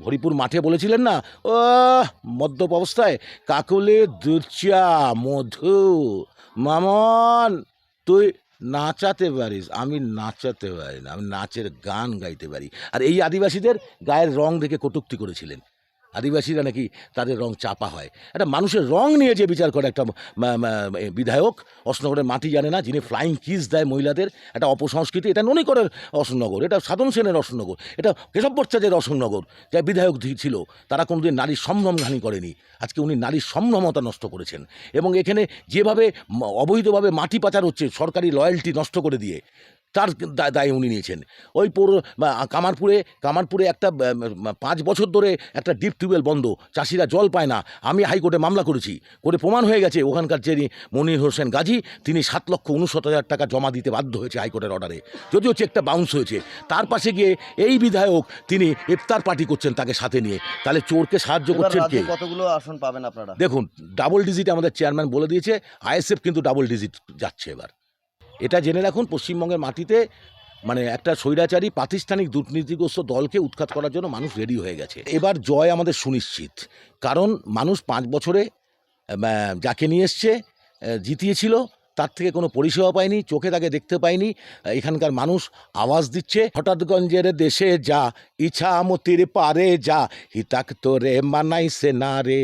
হরিপুর মাঠে বলেছিলেন না, ও মদ্যপ অবস্থায়, কাকলে দুধ চা মধু, মামন তুই নাচাতে পারিস, আমি নাচাতে পারি না, আমি নাচের গান গাইতে পারি। আর এই আদিবাসীদের গায়ের রং দেখে কটূক্তি করেছিলেন। আদিবাসীরা নাকি তাদের রং চাপা হয়। একটা মানুষের রং নিয়ে যে বিচার করে একটা বিধায়ক, অশোকনগরের মাটি জানে না, যিনি ফ্লাইং কিস দেয় মহিলাদের, একটা অপসংস্কৃতি। এটা ননিকরের অশোকনগর, এটা সাধন সেনের অশোকনগর, এটা কেশব ভট্টাচার্যের অশোকনগর, যা বিধায়ক ছিল, তারা কোনোদিন নারীর সম্ভ্রমহানি করেনি। আজকে উনি নারীর সম্ভ্রমতা নষ্ট করেছেন। এবং এখানে যেভাবে অবৈধভাবে মাটি পাচার হচ্ছে, সরকারি লয়্যালটি নষ্ট করে দিয়ে, তার দায় উনি নিয়েছেন। ওই কামারপুরে একটা 5 বছর ধরে একটা ডিপ টিউবওয়েল বন্ধ, চাষিরা জল পায় না। আমি হাইকোর্টে মামলা করেছি, করে প্রমাণ হয়ে গেছে ওখানকার যিনি মনির হোসেন গাজী, তিনি 7,69,000 টাকা জমা দিতে বাধ্য হয়েছে হাইকোর্টের অর্ডারে, যদিও চেকটা বাউন্স হয়েছে। তার পাশে গিয়ে এই বিধায়ক তিনি ইফতার পার্টি করছেন তাকে সাথে নিয়ে। তাহলে চোরকে সাহায্য করছেন কে? কতগুলো আসন পাবেন আপনারা? দেখুন, ডাবল ডিজিট আমাদের চেয়ারম্যান বলে দিয়েছে, আইএসএফ কিন্তু ডাবল ডিজিট যাচ্ছে এবার। এটা জেনে রাখুন, পশ্চিমবঙ্গের মাটিতে মানে একটা স্বৈরাচারী প্রাতিষ্ঠানিক দুর্নীতিগ্রস্ত দলকে উৎখাত করার জন্য মানুষ রেডি হয়ে গেছে। এবার জয় আমাদের সুনিশ্চিত, কারণ মানুষ 5 বছরে যাকে নিয়ে এসছে, জিতিয়েছিল, তার থেকে কোনো পরিষেবা পায়নি, চোখে তাকে দেখতে পায়নি। এখানকার মানুষ আওয়াজ দিচ্ছে, হঠাৎগঞ্জের দেশে যা, ইছামতির পারে যা, হিতাক তোরে মানাইছে না রে,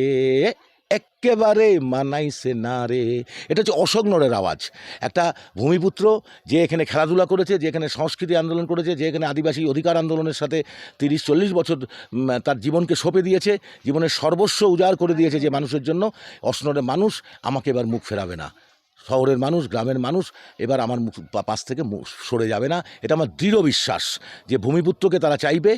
একেবারে মানাইছে না রে। এটা হচ্ছে অশোকনগরের আওয়াজ। একটা ভূমিপুত্র, যে এখানে খেলাধুলা করেছে, যে এখানে সংস্কৃতি আন্দোলন করেছে, যে এখানে আদিবাসী অধিকার আন্দোলনের সাথে 30-40 বছর তার জীবনকে সঁপে দিয়েছে, জীবনের সর্বস্ব উজাড় করে দিয়েছে যে মানুষের জন্য, অশোকনগরের মানুষ আমাকে এবার মুখ ফেরাবে না। শহরের মানুষ, গ্রামের মানুষ এবার আমার পাশ থেকে সরে যাবে না। এটা আমার দৃঢ় বিশ্বাস যে ভূমিপুত্রকে তারা চাইবে